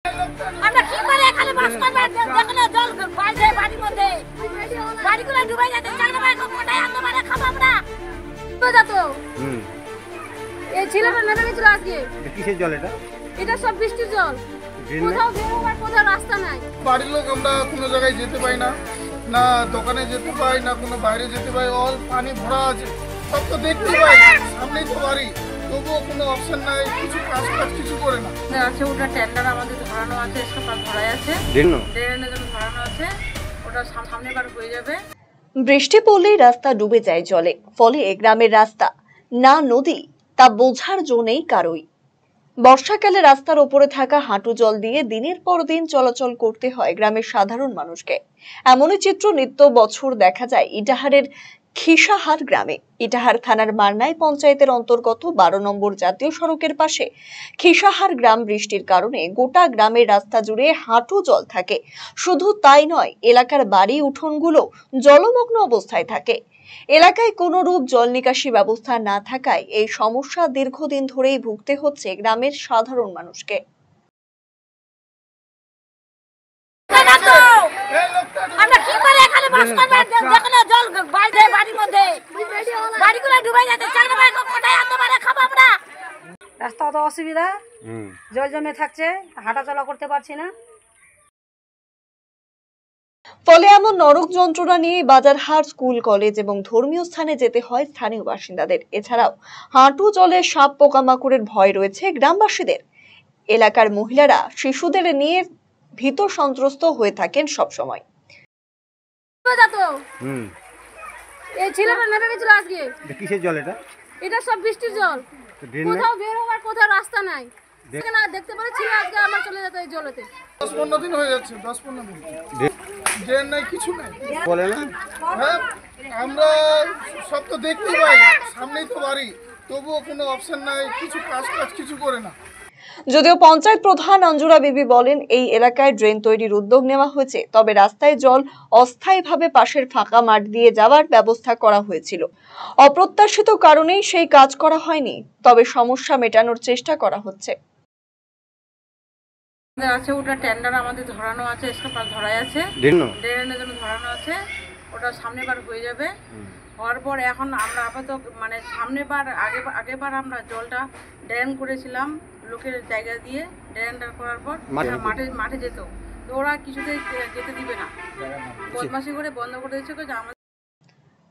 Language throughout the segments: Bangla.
আমরা কি করে এখানে বাস করব? দেখলে জল বাইরে বাড়ির মধ্যে গাড়িগুলো ডুবে যাচ্ছে। চাকরা ভাই কোথায় আনতে পারে খাবো আমরা? তো যাতো এই ছেলেটা মেরে গেছিল আজকে। কিসের জল এটা? এটা সব বৃষ্টির জল। কোথাও বের হওয়ার কোথাও রাস্তা নাই। বাড়ির লোক আমরা কোনো জায়গায় যেতে পাই না, না দোকানে যেতে পাই, না কোনো বাইরে যেতে পাই। অল পানি ভরা আছে, সব তো দেখতে পাই, সামনেই তো বাড়ি, তবুও কোনো অপশন নাই, কিছু কাজ কিছু করে না। আছে ওটা টেন্ডার আমাদের ধরানো আছে, সকাল ধরাই আছে, ড্রেনের জন্য ধরানো আছে, ওটা সামনে বার হয়ে যাবে। বৃষ্টি পড়লেই রাস্তা ডুবে যায় জলে, ফলে গ্রামের রাস্তা না নদী তা বোঝার জো নেই কারোই। বর্ষাকালে রাস্তার ওপরে থাকা হাঁটু জল দিয়ে দিনের পর দিন চলাচল করতে হয় গ্রামের সাধারণ মানুষকে। এমনই চিত্র নিত্য বছর দেখা যায় ইটাহারের খিসাহার গ্রামে। ইটাহার থানার মারনাই পঞ্চায়েতের অন্তর্গত 12 নম্বর জাতীয় সড়কের পাশে খিসাহার গ্রাম বৃষ্টির কারণে গোটা গ্রামের রাস্তা জুড়ে হাঁটু জল থাকে। শুধু তাই নয়, এলাকার বাড়ি উঠোনগুলো জলমগ্ন অবস্থায় থাকে। এলাকায় কোনো রূপ জল নিকাশি ব্যবস্থা না থাকায় এই সমস্যা দীর্ঘদিন ধরেই ভুগতে হচ্ছে গ্রামের সাধারণ মানুষকে। আমরা কি করে এখানে বাস করব? দেখলে জল বাইরে বাড়ির মধ্যে গাড়িগুলো ডুবে যাচ্ছে। চাকরা ভাই কোথায় আনতে পারে খাবো আমরা? রাস্তা তো অসুবিধা, জল জমে থাকছে, হাঁটা চলা করতে পারছি না। ফলে এমন নরক যন্ত্রণা নিয়ে বাজারহাট, স্কুল, কলেজ এবং ধর্মীয় স্থানে যেতে হয় স্থানীয় বাসিন্দাদের। এছাড়াও হাঁটু জলে সাপ পোকামাকড়ের ভয় রয়েছে গ্রামবাসীদের। এলাকার মহিলারা শিশুদের নিয়ে ভীত সন্ত্রস্ত হয়ে থাকেন সবসময়। এই ছেলেটা মেরে গেছিল আজকে। কিসের জল এটা? এটা সব বৃষ্টির জল। কোথাও বের হওয়ার কোথাও রাস্তা নাই। না দেখতে পারে ছিল আজকে আমার চলে যেত এই জলেতে। 10-15 দিন হয়ে যাচ্ছে, 10-15 দিন ড্রেন নাই, কিছু নাই। বলে না? হ্যাঁ, আমরা সব তো দেখতে পাই, সামনেই তো বাড়ি, তবুও কোনো অপশন নাই, কিছু কাজ কিছু করে না। যদিও পঞ্চায়েত প্রধান অঞ্জুরা বিবি বলেন এই এলাকায় ড্রেন তৈরির উদ্যোগ নেওয়া হয়েছে, তবে রাস্তায় জল অস্থায়ীভাবে পাশের ফাঁকা মাঠ দিয়ে যাওয়ার ব্যবস্থা করা হয়েছিল। অপ্রত্যাশিত কারণেই সেই কাজ করা হয়নি, তবে সমস্যা মেটানোর চেষ্টা করা হচ্ছে। আছে ওটা টেন্ডার আমাদের ধরানো আছে, সকাল ধরাই আছে, ড্রেনের জন্য ধরানো আছে, ওটা সামনে বার হয়ে যাবে। হওয়ার পর এখন আমরা আপাতত মানে সামনে বার আগেবার আমরা জলটা ড্রেন করেছিলাম লোকের জায়গা দিয়ে। ড্রেনটা করার পর মাঠে যেত, তো ওরা কিছুতেই যেতে দিবে না, বদমাশি করে বন্ধ করে দিয়েছে।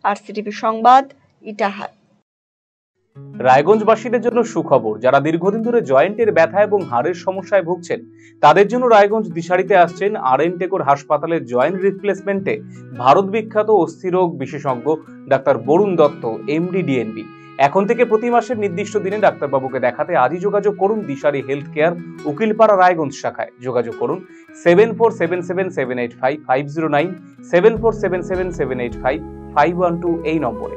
আরসিটিভি সংবাদ, ইটাহার। রায়গঞ্জবাসীদের জন্য সুখবর, যারা দীর্ঘদিন ধরে জয়েন্টের ব্যথা এবং হাড়ের সমস্যায় ভুগছেন তাদের জন্য রায়গঞ্জ দিশারিতে আসছেন আর.এন. টেকোর হাসপাতালের জয়েন্ট রিপ্লেসমেন্টে ভারত বিখ্যাত অস্থিরোগ বিশেষজ্ঞ ডাক্তার বরুণ দত্ত, এমডি, ডিএনবি। এখন থেকে প্রতি মাসের নির্দিষ্ট দিনে ডাক্তারবাবুকে দেখাতে আজই যোগাযোগ করুন দিশারি হেলথ কেয়ার, উকিলপাড়া, রায়গঞ্জ শাখায়। যোগাযোগ করুন 7477785509, 7477785512 এই নম্বরে।